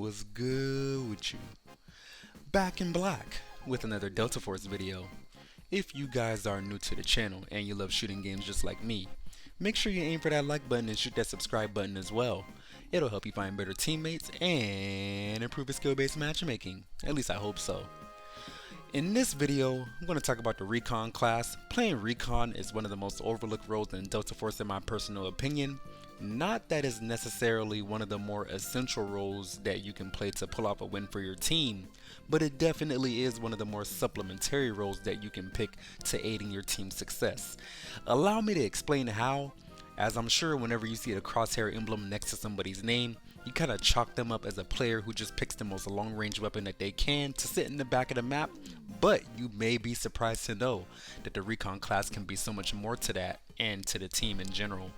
What's good with you? Back in black with another Delta Force video. If you guys are new to the channel and you love shooting games just like me, make sure you aim for that like button and shoot that subscribe button as well. It'll help you find better teammates and improve your skill-based matchmaking. At least I hope so. In this video, I'm going to talk about the Recon class. Playing Recon is one of the most overlooked roles in Delta Force in my personal opinion. Not that it's necessarily one of the more essential roles that you can play to pull off a win for your team, but it definitely is one of the more supplementary roles that you can pick to aid in your team's success. Allow me to explain how, as I'm sure whenever you see a crosshair emblem next to somebody's name, you kind of chalk them up as a player who just picks the most long-range weapon that they can to sit in the back of the map, but you may be surprised to know that the Recon class can be so much more to that and to the team in general.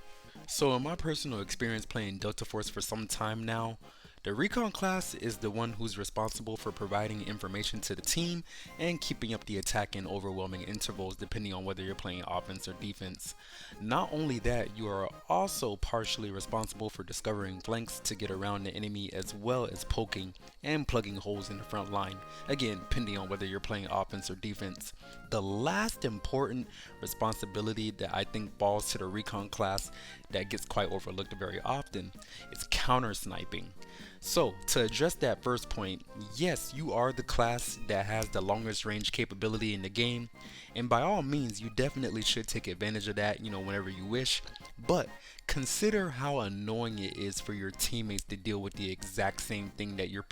So in my personal experience playing Delta Force for some time now, the Recon class is the one who's responsible for providing information to the team and keeping up the attack in overwhelming intervals depending on whether you're playing offense or defense. Not only that, you are also partially responsible for discovering flanks to get around the enemy as well as poking and plugging holes in the front line, again depending on whether you're playing offense or defense. The last important responsibility that I think falls to the Recon class that gets quite overlooked very often is counter sniping. So, to address that first point, yes, you are the class that has the longest range capability in the game, and by all means, you definitely should take advantage of that, whenever you wish, but consider how annoying it is for your teammates to deal with the exact same thing that you're,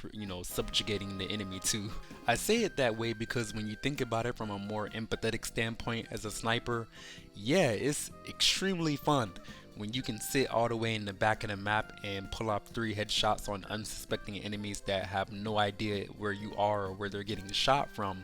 subjugating the enemy to. I say it that way because when you think about it from a more empathetic standpoint as a sniper, yeah, it's extremely fun when you can sit all the way in the back of the map and pull off 3 headshots on unsuspecting enemies that have no idea where you are or where they're getting shot from.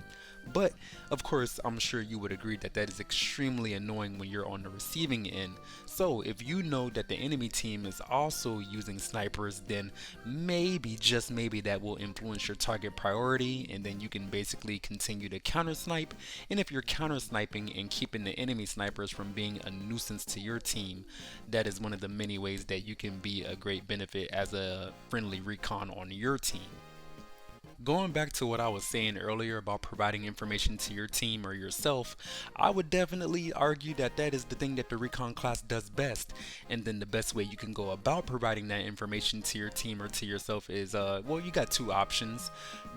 But of course, I'm sure you would agree that that is extremely annoying when you're on the receiving end. So if you know that the enemy team is also using snipers, then maybe, just maybe, that will influence your target priority, and then you can basically continue to counter snipe. And if you're counter sniping and keeping the enemy snipers from being a nuisance to your team, that is one of the many ways that you can be a great benefit as a friendly recon on your team. Going back to what I was saying earlier about providing information to your team or yourself, I would definitely argue that that is the thing that the Recon class does best. And then the best way you can go about providing that information to your team or to yourself is, well, you got 2 options.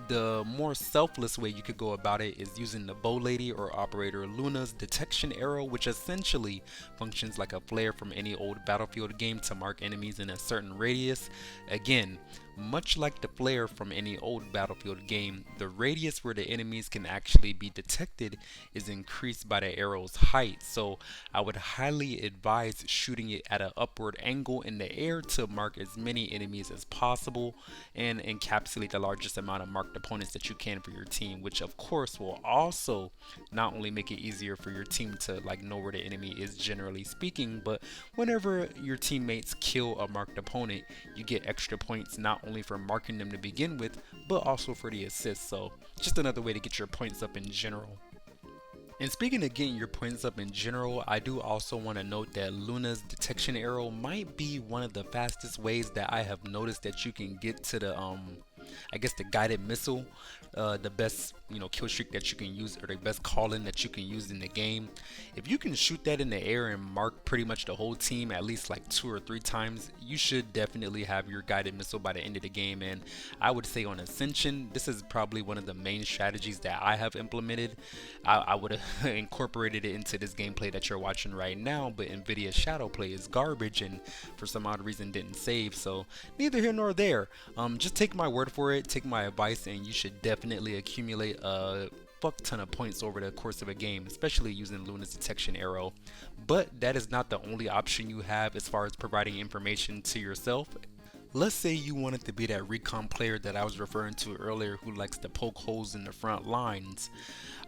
The more selfless way you could go about it is using the Bow Lady or Operator Luna's detection arrow, which essentially functions like a flare from any old Battlefield game to mark enemies in a certain radius. Again, much like the flare from any old Battlefield game, the radius where the enemies can actually be detected is increased by the arrow's height, so I would highly advise shooting it at an upward angle in the air to mark as many enemies as possible and encapsulate the largest amount of marked opponents that you can for your team, which of course will also not only make it easier for your team to know where the enemy is generally speaking, but whenever your teammates kill a marked opponent, you get extra points not only for marking them to begin with, but also for the assist. So just another way to get your points up in general. And speaking of getting your points up in general, I do also want to note that Luna's detection arrow might be one of the fastest ways that I have noticed that you can get to the I guess the guided missile, the best kill streak that you can use, or the best call-in that you can use in the game. If you can shoot that in the air and mark pretty much the whole team at least 2 or 3 times, you should definitely have your guided missile by the end of the game. And I would say on Ascension, this is probably one of the main strategies that I have implemented. I would have incorporated it into this gameplay that you're watching right now, but Nvidia's Shadowplay is garbage and for some odd reason didn't save, so neither here nor there. Just take my word for it, take my advice, and you should definitely accumulate a fuck ton of points over the course of a game, especially using Luna's detection arrow. But that is not the only option you have as far as providing information to yourself. Let's say you wanted to be that recon player that I was referring to earlier who likes to poke holes in the front lines.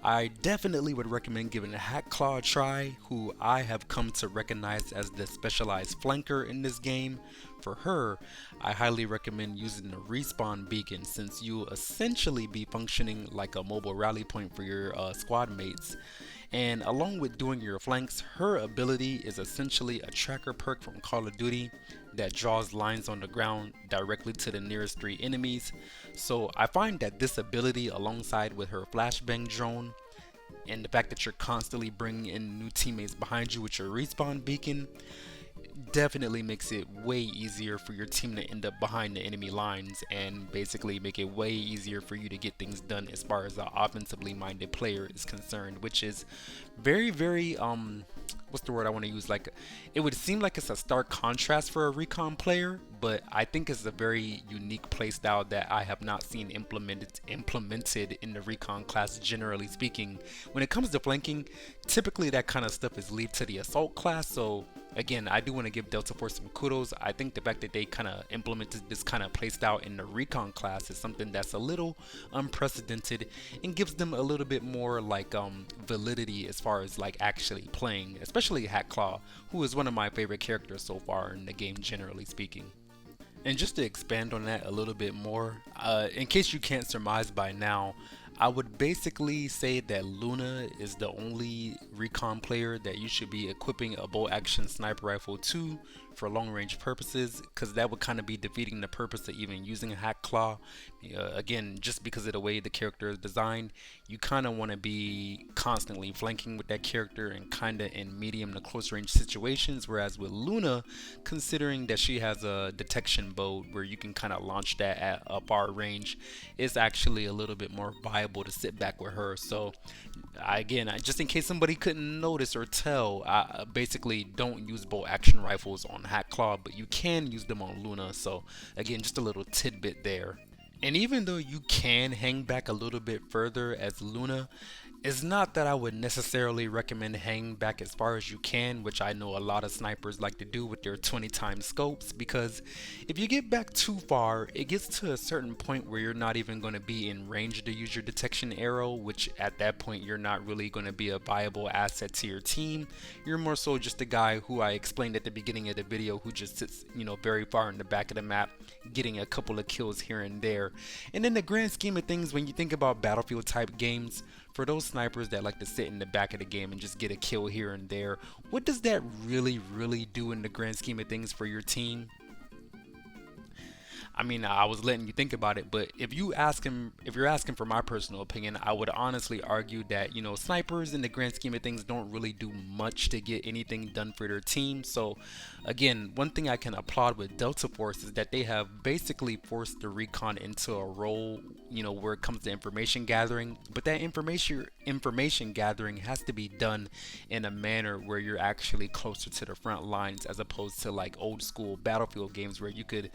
I definitely would recommend giving Hackclaw a try, who I have come to recognize as the specialized flanker in this game. for her, I highly recommend using the respawn beacon, since you'll essentially be functioning like a mobile rally point for your squad mates. And along with doing your flanks, her ability is essentially a tracker perk from Call of Duty that draws lines on the ground directly to the nearest 3 enemies. So I find that this ability, alongside with her flashbang drone and the fact that you're constantly bringing in new teammates behind you with your respawn beacon, definitely makes it way easier for your team to end up behind the enemy lines, and basically make it way easier for you to get things done as far as the offensively minded player is concerned, which is very what's the word I want to use, like, it would seem like it's a stark contrast for a recon player, but I think it's a very unique playstyle that I have not seen implemented in the recon class. Generally speaking, when it comes to flanking, typically that kind of stuff is left to the assault class. So again, I do want to give Delta Force some kudos. I think the fact that they kind of implemented this kind of playstyle in the recon class is something that's a little unprecedented and gives them a little bit more like validity as far as like actually playing, especially Hackclaw, who is one of my favorite characters so far in the game, generally speaking. And just to expand on that a little bit more, in case you can't surmise by now, I would basically say that Luna is the only recon player that you should be equipping a bolt action sniper rifle to for long range purposes, because that would kind of be defeating the purpose of even using a Hackclaw. Again, just because of the way the character is designed, you kind of want to be constantly flanking with that character and kind of in medium to close range situations, whereas with Luna, considering that she has a detection bow where you can kind of launch that at a far range, it's actually a little bit more viable to sit back with her. So just in case somebody couldn't notice or tell, I basically don't use bolt action rifles on Hackclaw, but you can use them on Luna. So again, just a little tidbit there. And even though you can hang back a little bit further as Luna, it's not that I would necessarily recommend hanging back as far as you can, which I know a lot of snipers like to do with their 20 times scopes, because if you get back too far, it gets to a certain point where you're not even going to be in range to use your detection arrow, which at that point you're not really going to be a viable asset to your team. You're more so just a guy who I explained at the beginning of the video who just sits, very far in the back of the map, getting a couple of kills here and there. And in the grand scheme of things, when you think about battlefield type games, for those snipers that like to sit in the back of the game and just get a kill here and there, what does that really do in the grand scheme of things for your team? I mean, I was letting you think about it, but if you're asking for my personal opinion, I would honestly argue that, snipers in the grand scheme of things don't really do much to get anything done for their team. So again, one thing I can applaud with Delta Force is that they have basically forced the recon into a role, where it comes to information gathering, but that information gathering has to be done in a manner where you're actually closer to the front lines, as opposed to like old school battlefield games where you could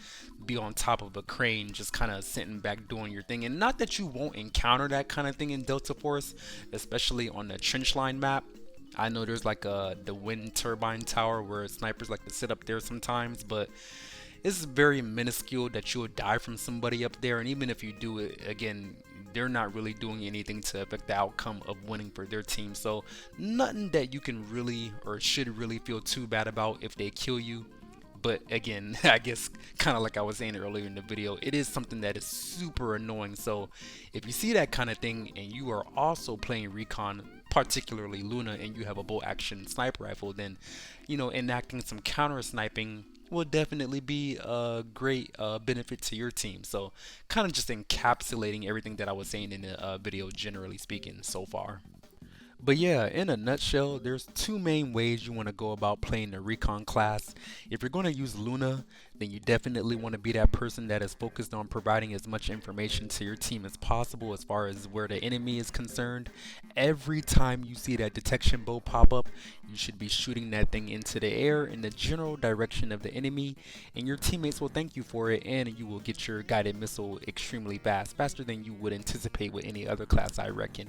be on top of a crane just kind of sitting back doing your thing. And not that you won't encounter that kind of thing in Delta Force, especially on the trench line map. I know there's like the wind turbine tower where snipers like to sit up there sometimes, but it's very minuscule that you'll die from somebody up there. And even if you do it, again, they're not really doing anything to affect the outcome of winning for their team. So nothing that you can really or should really feel too bad about if they kill you. But again, I guess kind of like I was saying earlier in the video, it is something that is super annoying. So if you see that kind of thing and you are also playing Recon, particularly Luna, and you have a bolt action sniper rifle, then enacting some counter sniping will definitely be a great benefit to your team. So kind of just encapsulating everything that I was saying in the video, generally speaking, so far. But yeah, in a nutshell, there's two main ways you want to go about playing the Recon class. If you're going to use Luna, then you definitely want to be that person that is focused on providing as much information to your team as possible as far as where the enemy is concerned. Every time you see that detection bow pop up, you should be shooting that thing into the air in the general direction of the enemy, and your teammates will thank you for it, and you will get your guided missile extremely fast, faster than you would anticipate with any other class, I reckon.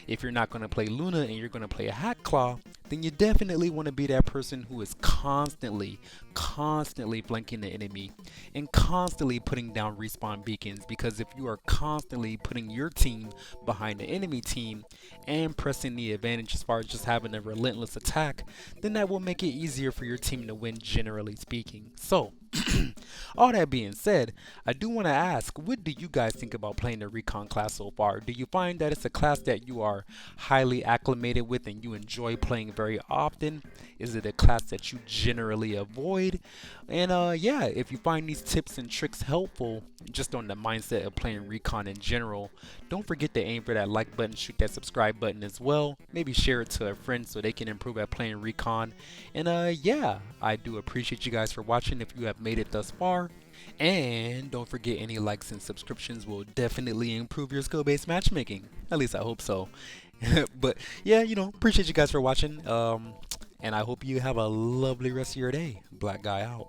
If you're not going to play Luna and you're going to play a Hackclaw, then you definitely want to be that person who is constantly flanking the enemy and constantly putting down respawn beacons, because if you are constantly putting your team behind the enemy team and pressing the advantage as far as just having a relentless attack, then that will make it easier for your team to win, generally speaking. So All that being said, I do want to ask, what do you guys think about playing the Recon class so far? Do you find that it's a class that you are highly acclimated with and you enjoy playing very often? Is it a class that you generally avoid? And yeah, if you find these tips and tricks helpful, just on the mindset of playing Recon in general, don't forget to aim for that like button, shoot that subscribe button as well. Maybe share it to a friend so they can improve at playing Recon. And yeah, I do appreciate you guys for watching if you have made it thus far. And don't forget, any likes and subscriptions will definitely improve your skill-based matchmaking. At least I hope so. But yeah, appreciate you guys for watching. And I hope you have a lovely rest of your day. Black guy out.